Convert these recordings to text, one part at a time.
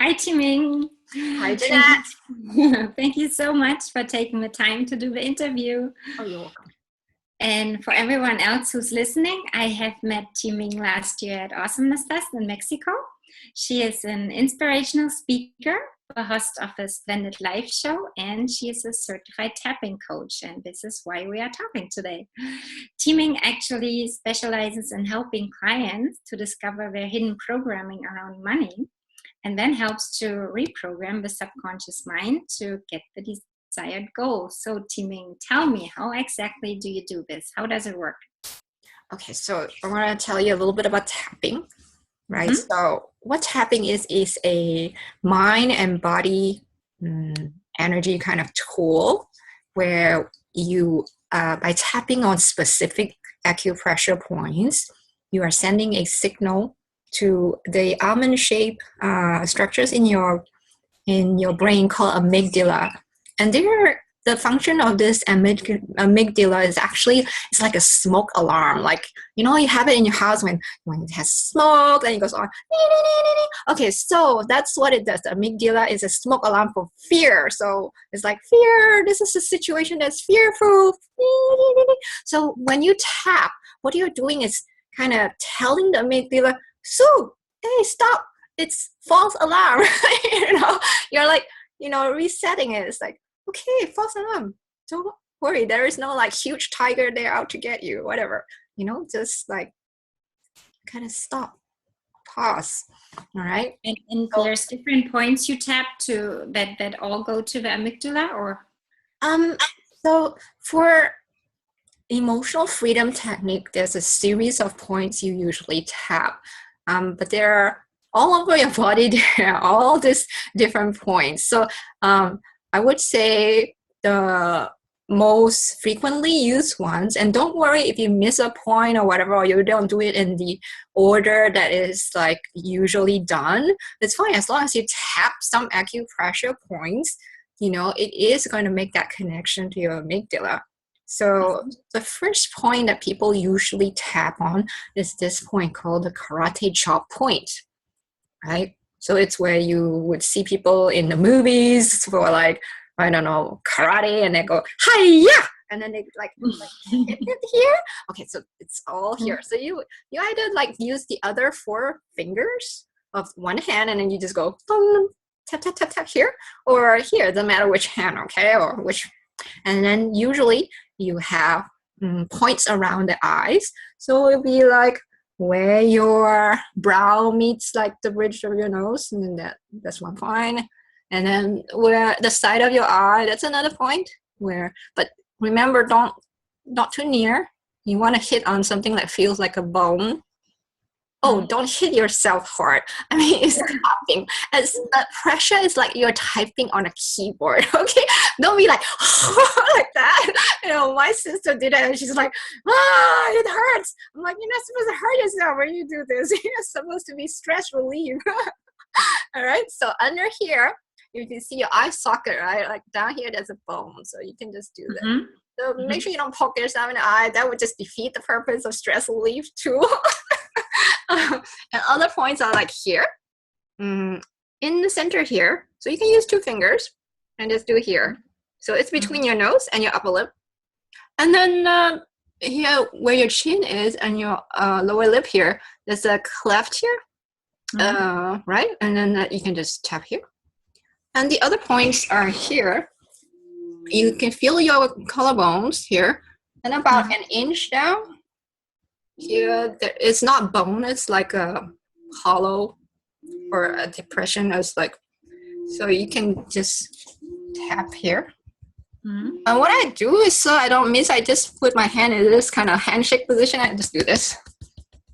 Hi, Timing. Hi, Jeanette. Thank you so much for taking the time to do the interview. Oh, you're welcome. And for everyone else who's listening, I have met Timing last year at Awesomeness Fest in Mexico. She is an inspirational speaker, the host of a splendid live show, and she is a certified tapping coach. And this is why we are talking today. Timing actually specializes in helping clients to discover their hidden programming around money, and then helps to reprogram the subconscious mind to get the desired goal. So Timing, tell me, how exactly do you do this? How does it work? Okay, so I want to tell you a little bit about tapping, right? Mm-hmm. So what tapping is a mind and body energy kind of tool where you, by tapping on specific acupressure points, you are sending a signal to the almond-shaped structures in your brain called amygdala, and the function of this amygdala is actually, it's like a smoke alarm. Like, you know, you have it in your house when it has smoke and it goes on. Okay, so that's what it does. The amygdala is a smoke alarm for fear. So it's like, fear, this is a situation that's fearful. So when you tap, what you're doing is kind of telling the amygdala, so, hey, stop, it's false alarm. You're like, resetting it. It's like, okay, false alarm, don't worry, there is no like huge tiger there out to get you, whatever, just like kind of stop, pause. All right. And there's different points you tap to that all go to the amygdala, or? So for emotional freedom technique, there's a series of points you usually tap. But there are all over your body, there are all these different points. So I would say the most frequently used ones, and don't worry if you miss a point or whatever, or you don't do it in the order that is like usually done, it's fine. As long as you tap some acupressure points, it is going to make that connection to your amygdala. So the first point that people usually tap on is this point called the karate chop point, right? So it's where you would see people in the movies for like, I don't know, karate, and they go, hi-ya! And then they like hit it here. Okay, so it's all here. So you either like use the other 4 fingers of one hand, and then you just go, boom, tap, tap, tap, tap here, or here, doesn't matter which hand, okay, or which. And then usually you have points around the eyes. So it'll be like where your brow meets like the bridge of your nose, and then that's one point. And then where the side of your eye, that's another point. But remember, not too near. You want to hit on something that feels like a bone. Oh, don't hit yourself hard. I mean, it's tapping. The pressure is like you're typing on a keyboard, okay? Don't be like, like that. My sister did it, and she's like, it hurts. I'm like, you're not supposed to hurt yourself when you do this. You're supposed to be stress relief. All right, so under here, you can see your eye socket, right? Like down here, there's a bone, so you can just do that. So make sure you don't poke yourself in the eye. That would just defeat the purpose of stress relief too. And other points are like here, in the center here. So you can use 2 fingers and just do it here. So it's between your nose and your upper lip. And then here where your chin is and your lower lip here, there's a cleft here, right? And then you can just tap here. And the other points are here. You can feel your collarbones here, and about an inch down. Here, it's not bone, it's like a hollow or a depression. It's like, so you can just tap here. And what I do is, so I don't miss, I just put my hand in this kind of handshake position. I just do this.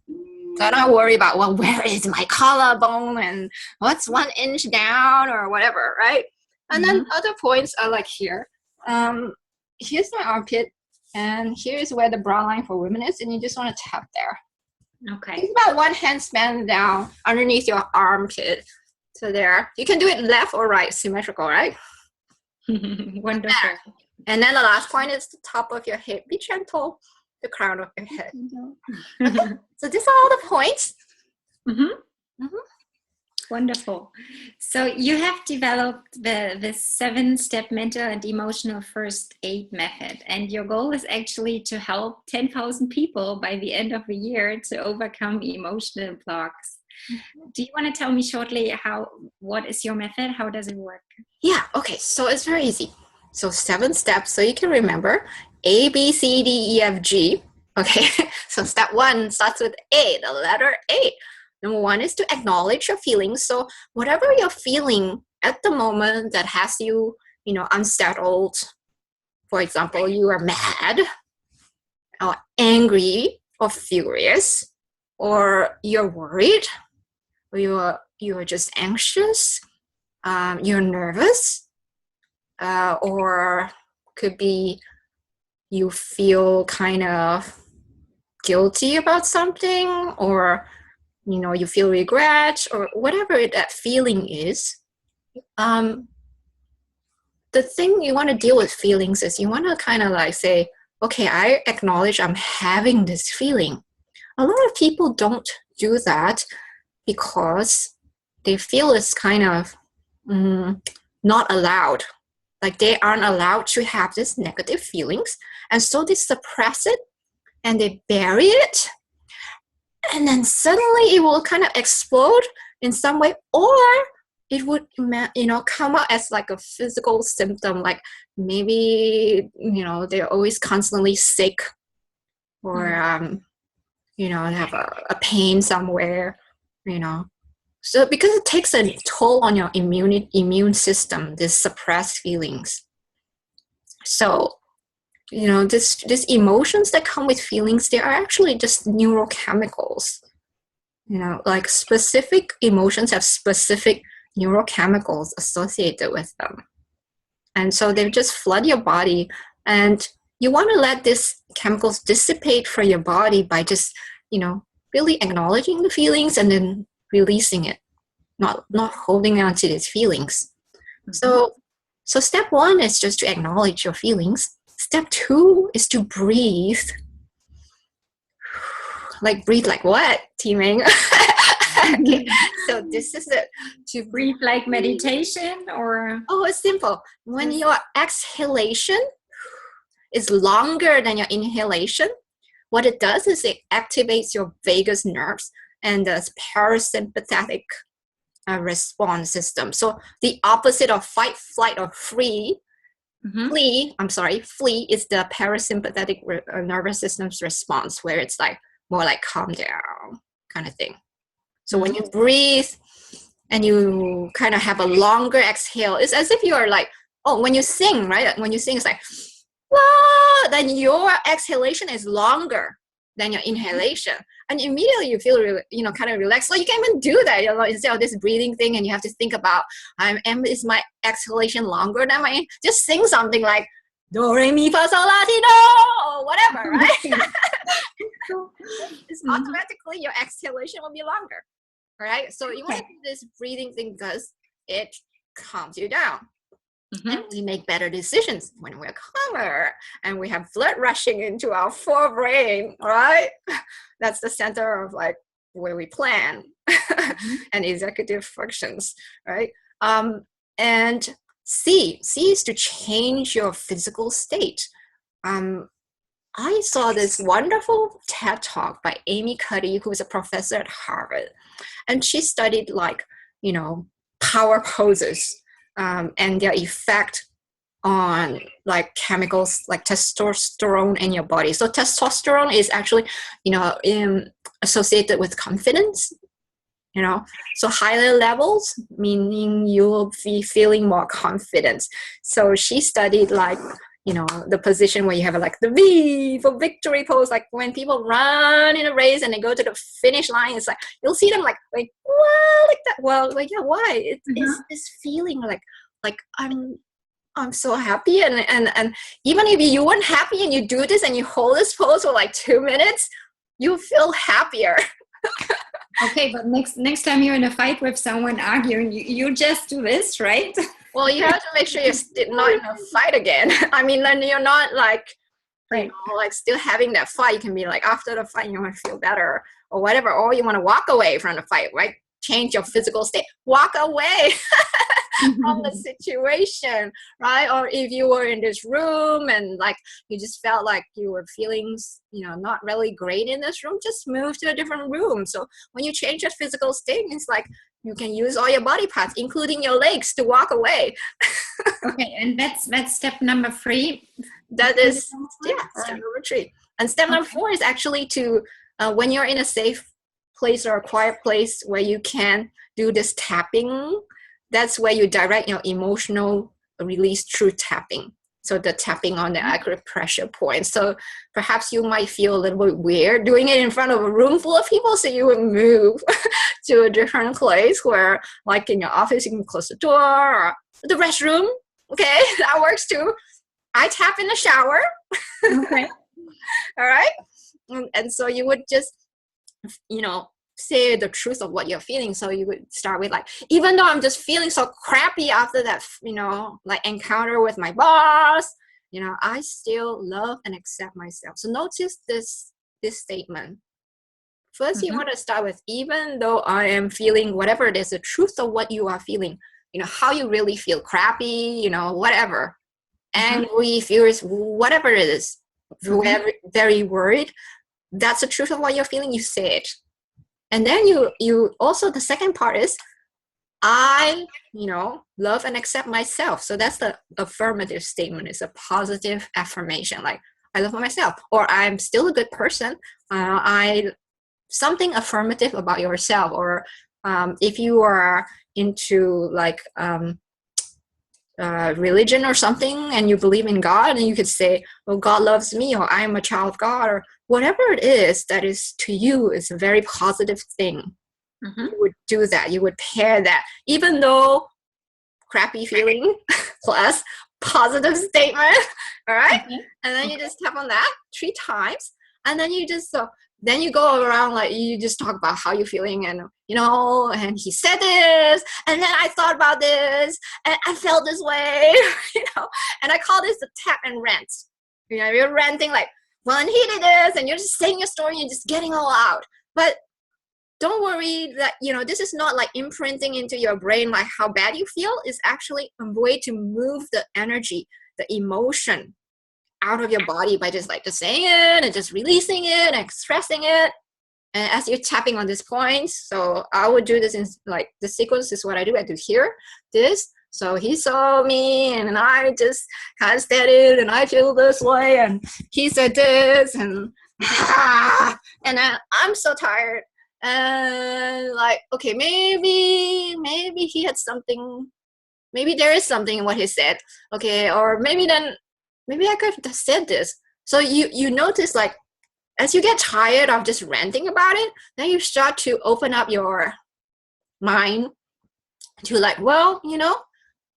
So I don't worry about, well, where is my collarbone and what's 1 inch down or whatever, right? And then other points are like here. Here's my armpit. And here's where the brow line for women is, and you just want to tap there. Okay. Think about 1 hand span down underneath your armpit. So there. You can do it left or right, symmetrical, right? Wonderful. And then the last point is the top of your head. Be gentle, the crown of your head. Okay. So these are all the points. Wonderful. So you have developed the 7-step mental and emotional first aid method, and your goal is actually to help 10,000 people by the end of the year to overcome emotional blocks. Do you want to tell me shortly what is your method? How does it work? Yeah, okay, so it's very easy. So 7 steps, so you can remember A, B, C, D, E, F, G. Okay, so step 1 starts with A, the letter A. Number 1 is to acknowledge your feelings. So whatever you're feeling at the moment that has you, unsettled. For example, you are mad or angry or furious, or you're worried, or you're just anxious, you're nervous, or could be you feel kind of guilty about something, or you feel regret, or whatever that feeling is. The thing you want to deal with feelings is you want to kind of like say, okay, I acknowledge I'm having this feeling. A lot of people don't do that because they feel it's kind of not allowed. Like they aren't allowed to have these negative feelings. And so they suppress it and they bury it. And then suddenly it will kind of explode in some way, or it would, come out as like a physical symptom, like maybe, they're always constantly sick, or, they have a pain somewhere, So because it takes a toll on your immune system, these suppressed feelings. So, these emotions that come with feelings, they are actually just neurochemicals. Like specific emotions have specific neurochemicals associated with them. And so they just flood your body, and you want to let these chemicals dissipate from your body by just, really acknowledging the feelings and then releasing it, not holding on to these feelings. Mm-hmm. So step 1 is just to acknowledge your feelings. Step 2 is to breathe. Like breathe like what, Timing? Okay. So this is it. To breathe like meditation, or? Oh, it's simple. When your exhalation is longer than your inhalation, what it does is it activates your vagus nerves and the parasympathetic response system. So the opposite of fight, flight, or flee. Mm-hmm. Flee is the parasympathetic nervous system's response, where it's like more like calm down kind of thing. So when you breathe and you kind of have a longer exhale, it's as if you are like, when you sing, right? When you sing, it's like, whoa, then your exhalation is longer than your inhalation. And immediately you feel, kind of relaxed. So you can even do that, instead of this breathing thing, and you have to think about, is my exhalation longer than my, just sing something like, do, re, mi, fa, sol, la, ti, do, or whatever, right? It's automatically your exhalation will be longer, right? So you want to do this breathing thing because it calms you down. Mm-hmm. And we make better decisions when we're calmer and we have blood rushing into our forebrain, right? That's the center of like where we plan and executive functions, right? And C is to change your physical state. I saw this wonderful TED Talk by Amy Cuddy, who is a professor at Harvard. And she studied power poses and their effect on like chemicals like testosterone in your body. So testosterone is actually, associated with confidence, so higher levels, meaning you'll be feeling more confident. So she studied like, the position where you have like the V for victory pose, like when people run in a race and they go to the finish line, it's like, you'll see them like, wow, like that. Well, like, yeah, why? It's this feeling like I'm so happy. And even if you weren't happy and you do this and you hold this pose for like 2 minutes, you feel happier. Okay, but next time you're in a fight with someone arguing, you just do this, right? Well, you have to make sure you're not in a fight again. I mean, then you're not like, like still having that fight. You can be like, after the fight, you want to feel better or whatever, or you want to walk away from the fight, right? change your physical state, walk away from the situation, right? Or if you were in this room and like you just felt like you were feeling, not really great in this room, just move to a different room. So when you change your physical state, it's like you can use all your body parts, including your legs, to walk away. Okay, and that's step number 3. That is step number 3. And step number 4 is actually to when you're in a safe place or a quiet place where you can do this tapping, that's where you direct your emotional release through tapping. So the tapping on the acupressure point. So perhaps you might feel a little bit weird doing it in front of a room full of people. So you would move to a different place where, like in your office, you can close the door, or the restroom. Okay, that works too. I tap in the shower. Okay. All right. And so you would just, say the truth of what you're feeling. So you would start with like, even though I'm just feeling so crappy after that, like encounter with my boss, I still love and accept myself. So notice this statement. First, you want to start with, even though I am feeling whatever it is, the truth of what you are feeling, how you really feel, crappy, whatever. Angry, furious, whatever it is, very, very worried. That's the truth of what you're feeling. You say it. And then you also, the second part is, I, love and accept myself. So that's the affirmative statement. It's a positive affirmation. Like, I love myself, or I'm still a good person. Something affirmative about yourself. Or if you are into like religion or something, and you believe in God, and you could say, well, God loves me, or I'm a child of God, or whatever it is that is to you is a very positive thing. You would do that. You would pair that, even though crappy feeling plus positive statement. All right. And then you just tap on that 3 times, and then you just then you go around, like, you just talk about how you're feeling, and and he said this, and then I thought about this, and I felt this way, and I call this the tap and rant. You're ranting like, well, and he did this, and you're just saying your story and just getting all out. But don't worry that, this is not like imprinting into your brain like how bad you feel. It's actually a way to move the energy, the emotion out of your body by just saying it and just releasing it and expressing it. And as you're tapping on this point, so I would do this in like the sequence is what I do. I do here, this. So he saw me, and I just kind of said it, and I feel this way, and he said this, and and I'm so tired, and like, okay, maybe he had something, maybe there is something in what he said, okay, or maybe I could have said this. So you notice, like, as you get tired of just ranting about it, then you start to open up your mind to like, well,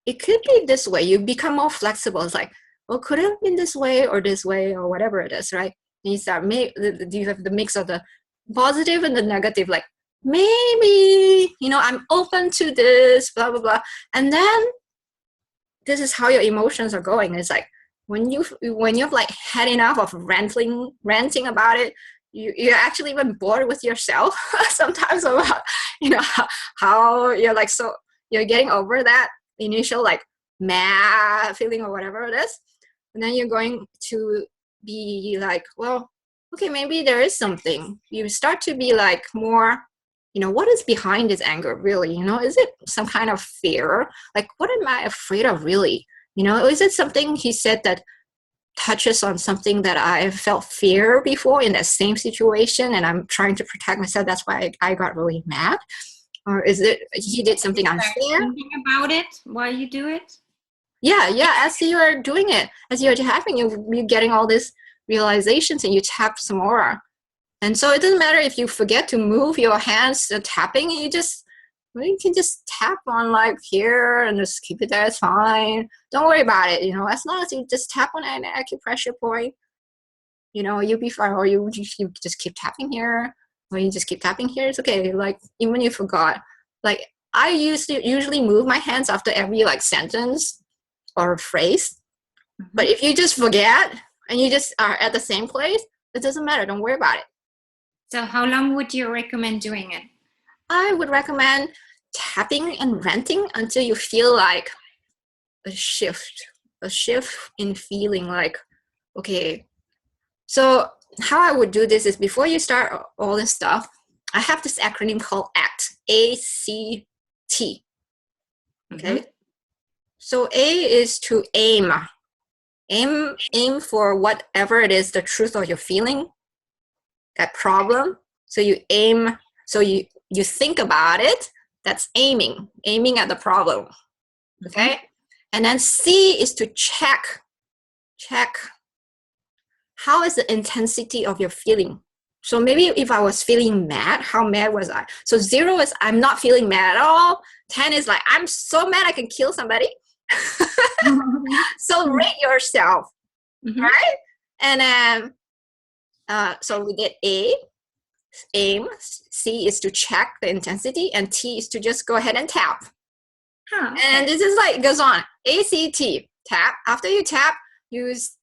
it could be this way. You become more flexible. It's like, well, could it have been this way or whatever it is, right? And you start, you have the mix of the positive and the negative, like, maybe, I'm open to this, blah, blah, blah. And then this is how your emotions are going. It's like, when you've like had enough of ranting about it, you're actually even bored with yourself sometimes about, how you're like, so you're getting over that initial like mad feeling or whatever it is, and then you're going to be like, well, okay, maybe there is something. You start to be like more, what is behind this anger really? Is it some kind of fear? Like, what am I afraid of really? Is it something he said that touches on something that I felt fear before in that same situation, and I'm trying to protect myself? That's why I got really mad. Or is it he did something unfair? Thinking about it while you do it? Yeah. As you're doing it, as you're tapping, you're getting all these realizations, and you tap some more. And so it doesn't matter if you forget to move your hands tapping. You can just tap on like here and just keep it there. It's fine. Don't worry about it. As long as you just tap on an acupressure point, you'll be fine. Or you just keep tapping here. Or you just keep tapping here, it's okay. Like, even when you forgot, like, I usually move my hands after every like sentence or phrase. But if you just forget and you just are at the same place, it doesn't matter. Don't worry about it. So how long would you recommend doing it? I would recommend tapping and venting until you feel like a shift in feeling like, okay. So how I would do this is before you start all this stuff, I have this acronym called ACT, A-C-T. Okay. Mm-hmm. So A is to aim for whatever it is, the truth of your feeling, that problem. So you aim, so you think about it. That's aiming at the problem. Okay. Mm-hmm. And then C is to check how is the intensity of your feeling. So maybe if I was feeling mad, how mad was I? So 0 is I'm not feeling mad at all. 10 is like I'm so mad I can kill somebody. So rate yourself, mm-hmm. right? And then so we did A, aim. C is to check the intensity, and T is to just go ahead and tap. Okay. And this is like, it goes on. ACT, tap. After you tap, use,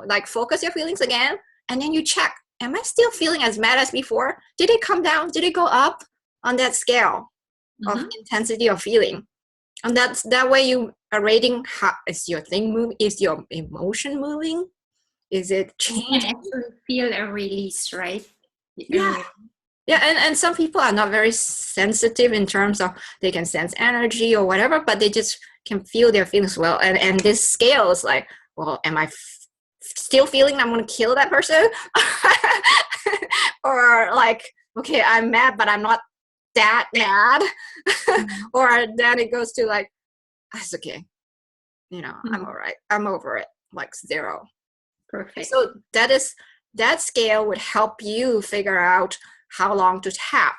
like focus your feelings again, and then you check. Am I still feeling as mad as before? Did it come down? Did it go up on that scale mm-hmm. of intensity of feeling? And that way you are rating how is your thing moving? Is your emotion moving? Is it changing? You can actually feel a release, right? Yeah. Yeah, and some people are not very sensitive in terms of they can sense energy or whatever, but they just can feel their feelings well. And this scale is like, well, am I still feeling I'm going to kill that person? Or like, okay, I'm mad, but I'm not that mad. Mm-hmm. Or then it goes to like, it's okay. Mm-hmm. I'm all right. I'm over it. Like 0. Perfect. So that scale would help you figure out how long to tap,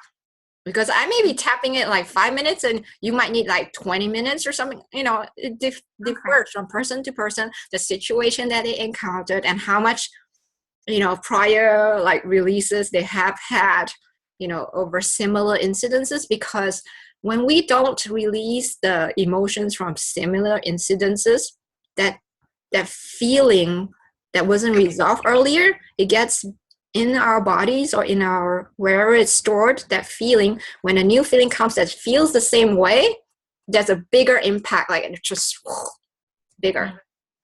because I may be tapping it like 5 minutes and you might need like 20 minutes or something. It differs from person to person, the situation that they encountered and how much prior like releases they have had over similar incidences. Because when we don't release the emotions from similar incidences, that feeling that wasn't resolved earlier, it gets in our bodies or in our wherever it's stored. That feeling, when a new feeling comes that feels the same way, there's a bigger impact, like it's just bigger. Mm-hmm.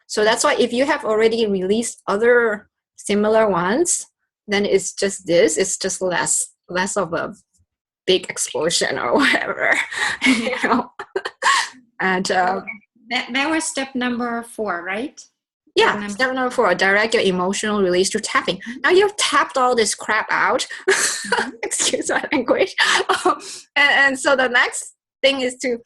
So that's why if you have already released other similar ones, then it's just less of a big explosion or whatever. And that was step number 4, right? Yeah, step number 4, direct your emotional release through tapping. Now you've tapped all this crap out. Mm-hmm. Excuse my language. And so the next thing is to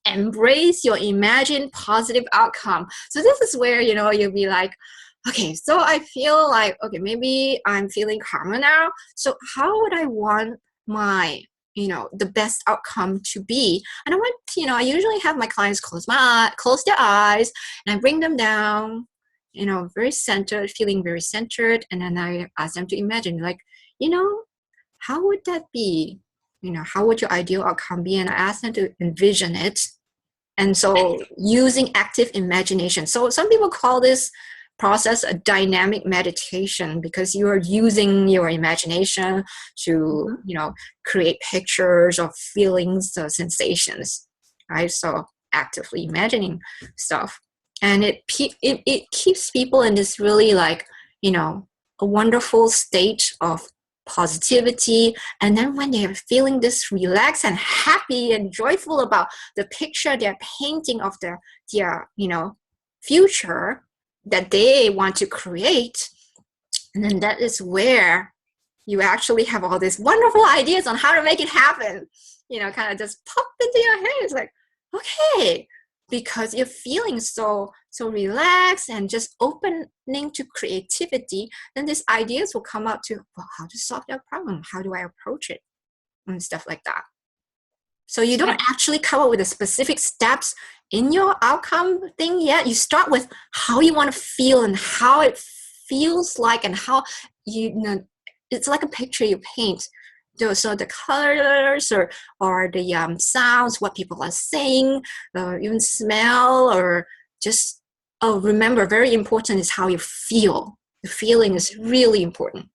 embrace your imagined positive outcome. So this is where, you'll be like, okay, so I feel like, okay, maybe I'm feeling calmer now. So how would I want my the best outcome to be? And I want, I usually have my clients close their eyes, and I bring them down, very centered, feeling very centered. And then I ask them to imagine, like, how would that be? How would your ideal outcome be? And I ask them to envision it. And so using active imagination. So some people call this process a dynamic meditation, because you are using your imagination to create pictures of feelings or sensations, right? So actively imagining stuff, and it keeps people in this really like a wonderful state of positivity. And then when they're feeling this relaxed and happy and joyful about the picture they're painting of their future that they want to create, and then that is where you actually have all these wonderful ideas on how to make it happen, kind of just pop into your head. It's like, okay, because you're feeling so relaxed and just opening to creativity, then these ideas will come out to, well, how to solve that problem, how do I approach it, and stuff like that. So you don't actually come up with the specific steps in your outcome thing yet. You start with how you want to feel and how it feels like, and how it's like a picture you paint. So the colors or the sounds, what people are saying, even smell, or just, remember, very important is how you feel. The feeling is really important.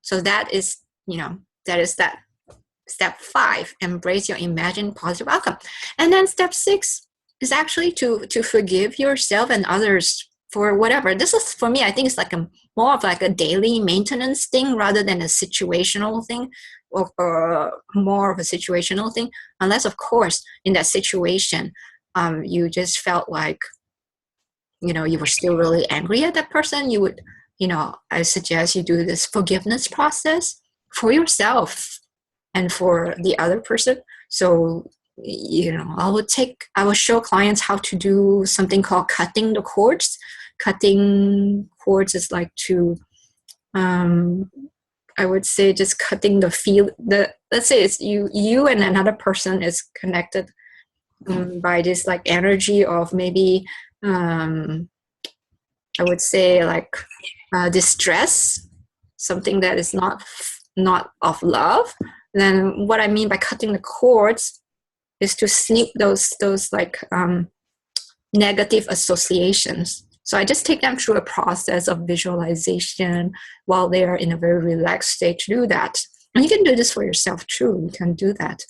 So that is that step 5, embrace your imagined positive outcome. And then step 6 is actually to forgive yourself and others for whatever. This is, for me, I think it's like more of like a daily maintenance thing rather than a situational thing, or more of a situational thing. Unless, of course, in that situation, you just felt like, you were still really angry at that person, you would, I suggest you do this forgiveness process for yourself and for the other person. So, I will show clients how to do something called cutting the cords. Cutting cords is like to, I would say, just cutting let's say it's you and another person is connected by this like energy of maybe, I would say like distress, something that is not of love. Then what I mean by cutting the cords is to snip those like negative associations. So I just take them through a process of visualization while they are in a very relaxed state to do that. And you can do this for yourself too. You can do that.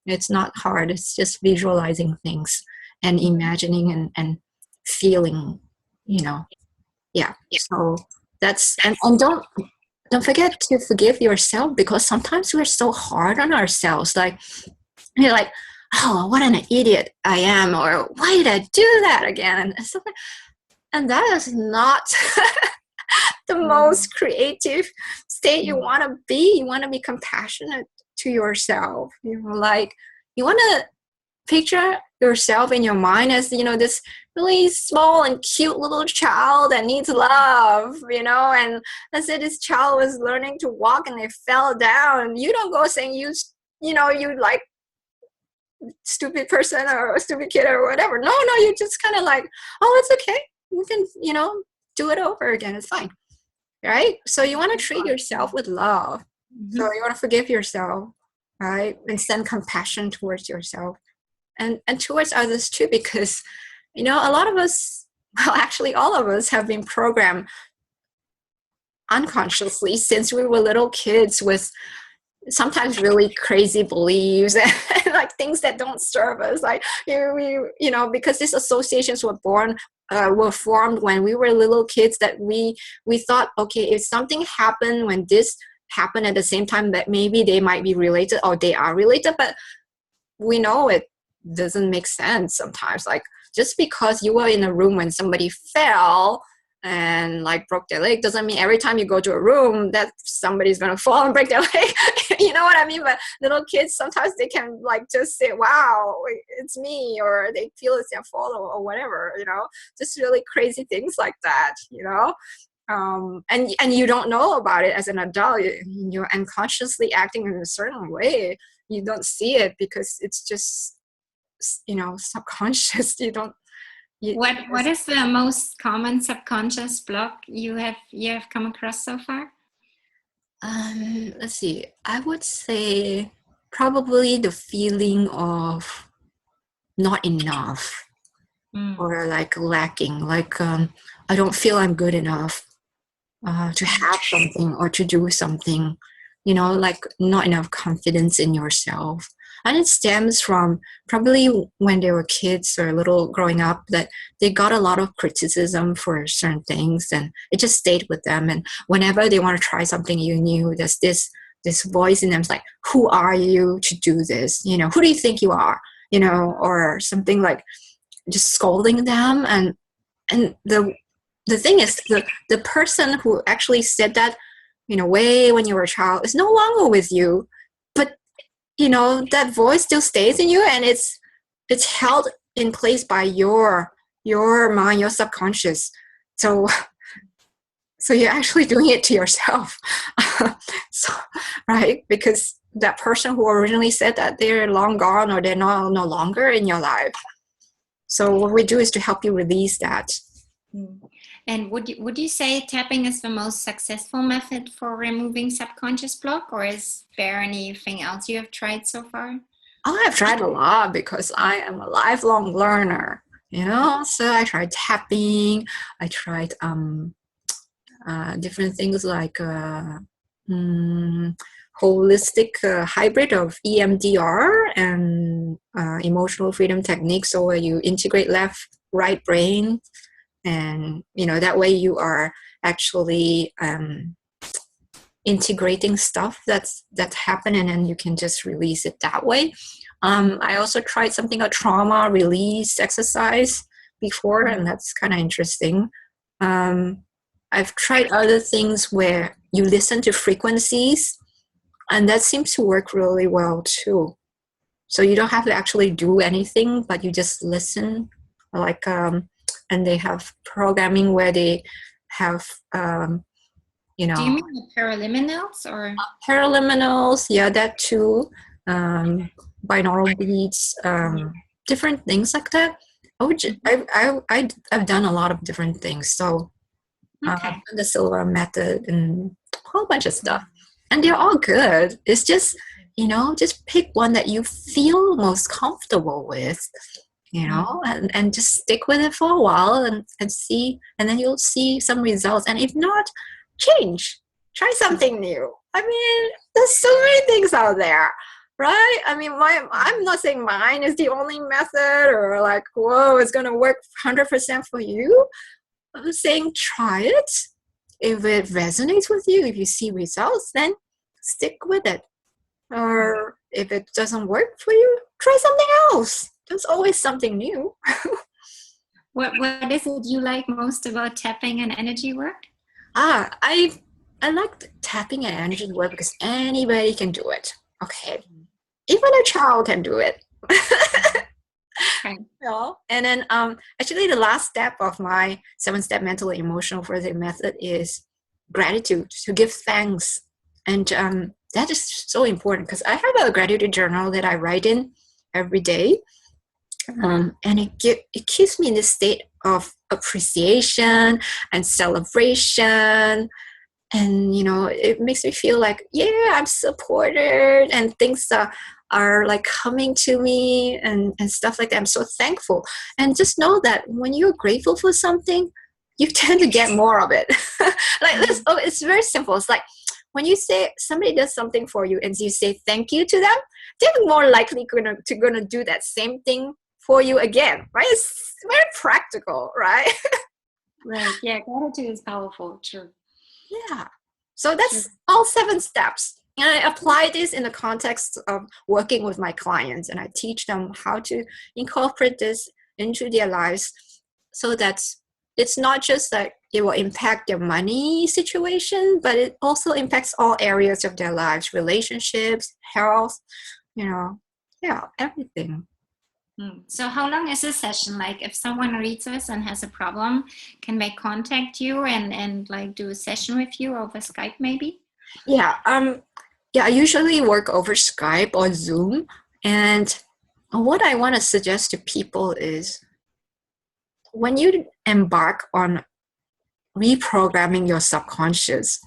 It's not hard. It's just visualizing things and imagining and feeling, Yeah. So that's, and don't forget to forgive yourself, because sometimes we're so hard on ourselves. Like, you're like, oh, what an idiot I am, or why did I do that again? And stuff like, and that is not the most creative state you want to be. You want to be compassionate to yourself. Like, you want to picture yourself in your mind as, this really small and cute little child that needs love, and let's say this child was learning to walk and they fell down. You don't go saying you like stupid person or a stupid kid or whatever. No, you just kind of like, oh, it's okay. You can, do it over again. It's fine. Right? So you want to treat yourself with love. Mm-hmm. So you want to forgive yourself, right? And send compassion towards yourself and towards others too, because, a lot of us, well, actually all of us have been programmed unconsciously since we were little kids with sometimes really crazy beliefs and like things that don't serve us. Like, because these associations were formed when we were little kids, that we thought, okay, if something happened when this happened at the same time, that maybe they might be related or they are related, but we know it doesn't make sense sometimes. Like, just because you were in a room when somebody fell and like broke their leg doesn't mean every time you go to a room that somebody's gonna fall and break their leg. You know what I mean? But little kids, sometimes they can like just say, wow, it's me, or they feel it's their fault or whatever, just really crazy things like that, and you don't know about it as an adult. You're unconsciously acting in a certain way. You don't see it because it's just, subconscious. What is the most common subconscious block you have come across so far? Let's see. I would say probably the feeling of not enough, or like lacking. Like, I don't feel I'm good enough to have something or to do something. Like not enough confidence in yourself. And it stems from probably when they were kids or little growing up, that they got a lot of criticism for certain things, and it just stayed with them. And whenever they want to try something new, there's this voice in them. It's like, who are you to do this? Who do you think you are? Or something, like just scolding them. And the thing is, the person who actually said that, way when you were a child, is no longer with you. But that voice still stays in you, and it's held in place by your mind, your subconscious. So you're actually doing it to yourself. So, right? Because that person who originally said that, they're long gone, or they're no longer in your life. So what we do is to help you release that. And would you say tapping is the most successful method for removing subconscious block, or is there anything else you have tried so far? Oh, I've tried a lot because I am a lifelong learner, So I tried tapping. I tried different things like holistic hybrid of EMDR and emotional freedom techniques. So where you integrate left, right brain, and that way you are actually integrating stuff that's happening, and you can just release it that way. I also tried something, a trauma release exercise before, and that's kind of interesting. I've tried other things where you listen to frequencies, and that seems to work really well too. So you don't have to actually do anything, but you just listen. And they have programming where they have Do you mean the paraliminals or paraliminals? Yeah, that too. Binaural beats, different things like that. I've done a lot of different things. So the Silva method and a whole bunch of stuff, and they're all good. It's just just pick one that you feel most comfortable with, and just stick with it for a while and see, and then you'll see some results. And if not, try something new. I mean, there's so many things out there, right? I mean, I'm not saying mine is the only method, or like, whoa, it's gonna work 100% for you. I'm saying try it. If it resonates with you, if you see results, then stick with it. Or if it doesn't work for you, try something else. There's always something new. What is it you like most about tapping and energy work? I like tapping and energy work because anybody can do it. Okay, even a child can do it. Okay. And then actually the last step of my 7-step mental and emotional freedom method is gratitude, to give thanks. And that is so important because I have a gratitude journal that I write in every day. And it keeps me in this state of appreciation and celebration. And, it makes me feel like, yeah, I'm supported, and things are like coming to me and stuff like that. I'm so thankful. And just know that when you're grateful for something, you tend to get more of it. Like this, it's very simple. It's like when you say somebody does something for you and you say thank you to them, they're more likely gonna do that same thing for you again, right? It's very practical, right? Right. Yeah, gratitude is powerful. True. Yeah. So that's all 7 steps. And I apply this in the context of working with my clients, and I teach them how to incorporate this into their lives so that it's not just that it will impact their money situation, but it also impacts all areas of their lives, relationships, health, everything. So how long is a session? Like if someone reads this and has a problem, can they contact you and like do a session with you over Skype maybe? Yeah. I usually work over Skype or Zoom. And what I want to suggest to people is when you embark on reprogramming your subconscious,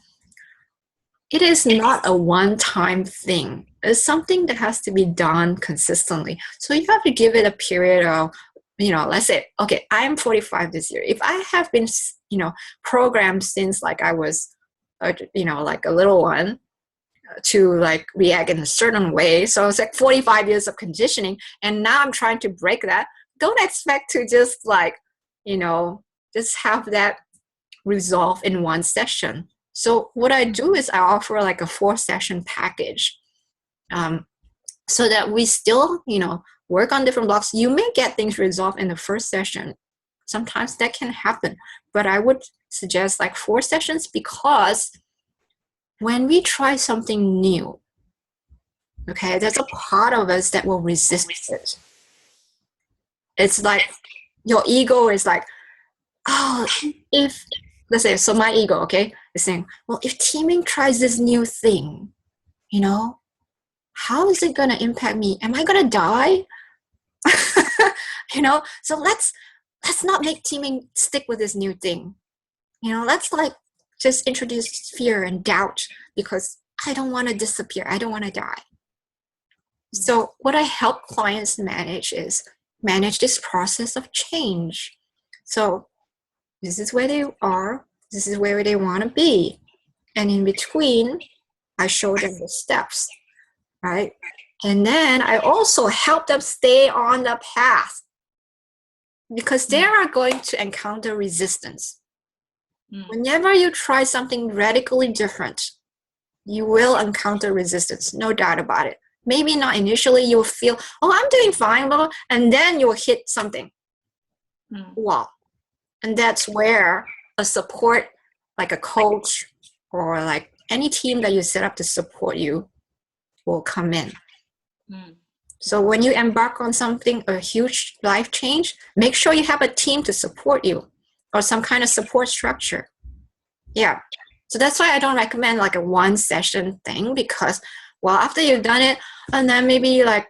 it is not a one-time thing. It's something that has to be done consistently. So you have to give it a period of, let's say, okay, I'm 45 this year. If I have been, programmed since like I was, like a little one to like react in a certain way. So it's like 45 years of conditioning. And now I'm trying to break that. Don't expect to just like, just have that resolve in one session. So what I do is I offer like a 4-session package, so that we still, work on different blocks. You may get things resolved in the first session. Sometimes that can happen, but I would suggest like 4 sessions, because when we try something new, okay, there's a part of us that will resist it. It's like your ego is like, oh, if, let's say, so my ego, okay, is saying, well, if Timing tries this new thing, how is it going to impact me? Am I going to die? So let's not make Timing stick with this new thing. Let's like just introduce fear and doubt, because I don't want to disappear. I don't want to die. So what I help clients manage is manage this process of change. So this is where they are. This is where they want to be. And in between, I show them the steps, right? And then I also help them stay on the path because they are going to encounter resistance. Whenever you try something radically different, you will encounter resistance, no doubt about it. Maybe not initially, you'll feel, oh, I'm doing fine, blah, blah, and then you'll hit something. Wow. And that's where a support, like a coach or like any team that you set up to support you will come in. So when you embark on something, a huge life change, make sure you have a team to support you or some kind of support structure. Yeah. So that's why I don't recommend like a one session thing because, well, after you've done it and then maybe like,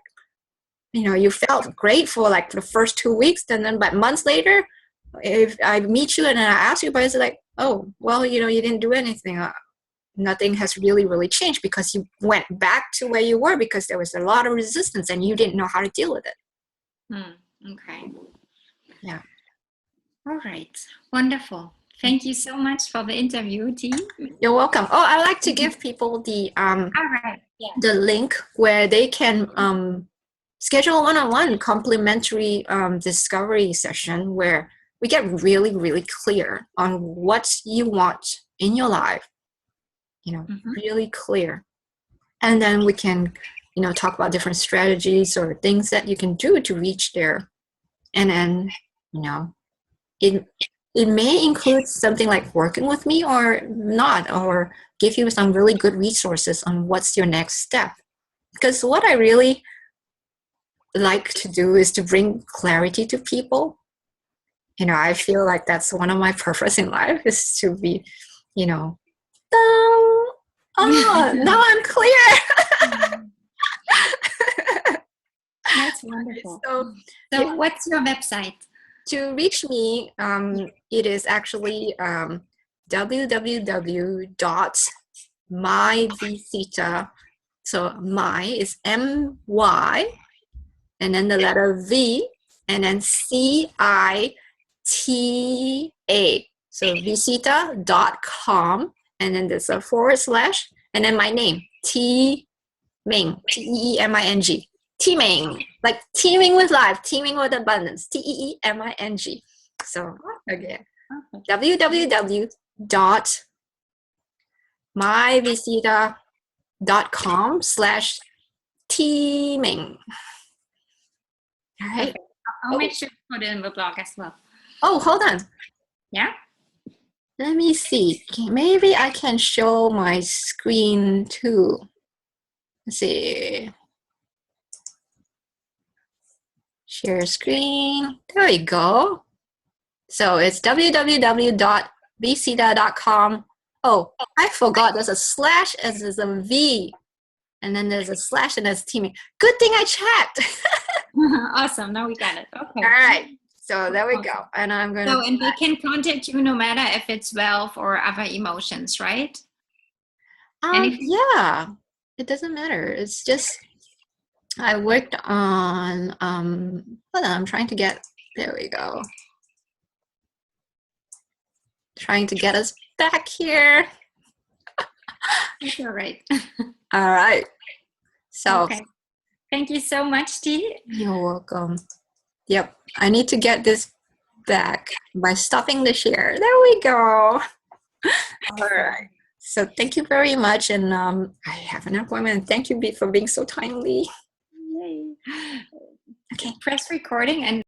you know, you felt great for like the first 2 weeks and then but months later, if I meet you and I ask you, but it's like, oh, well, you know, you didn't do anything. Nothing has really changed because you went back to where you were because there was a lot of resistance and you didn't know how to deal with it. Okay. Yeah. All right. Wonderful. Thank you so much for the interview, T. You're welcome. Oh, I like to give people the All right. Yeah. the link where they can schedule a one-on-one complimentary discovery session where we get really clear on what you want in your life. You know, really clear. And then we can, you know, talk about different strategies or things that you can do to reach there. And then, you know, it may include something like working with me or not, or give you some really good resources on what's your next step. Because what I really like to do is to bring clarity to people. You know, I feel like that's one of my purpose in life is to be, you know, oh, now I'm clear. That's wonderful. So yeah. What's your website? To reach me, it is actually www.myvisita. So my is MY, and then the letter V, and then CITA. So visita.com, and then there's a / and then my name, T Ming, TEEMING. Teaming, like teaming with life, teaming with abundance, TEEMING. So again, www.myvisita.com/teaming. All right. I'll make sure to put it in the blog as well. Oh, hold on. Yeah. Let me see. Maybe I can show my screen too. Let's see. Share screen. There we go. So it's www.visita.com. Oh, I forgot. There's a / as there's a V, and then there's a / and there's teaming. Good thing I checked. Awesome. Now we got it. Okay. All right. So there we go. And I'm going to. So, and they can contact you no matter if it's wealth or other emotions, right? Yeah. It doesn't matter. It's just. I worked on, hold on, I'm trying to get, there we go. Trying to get us back here. That's all right. All right. So. Okay. Thank you so much, T. You're welcome. Yep. I need to get this back by stopping the share. There we go. All right. So thank you very much. And I have an appointment. Thank you for being so timely. Yay. Okay. Press recording and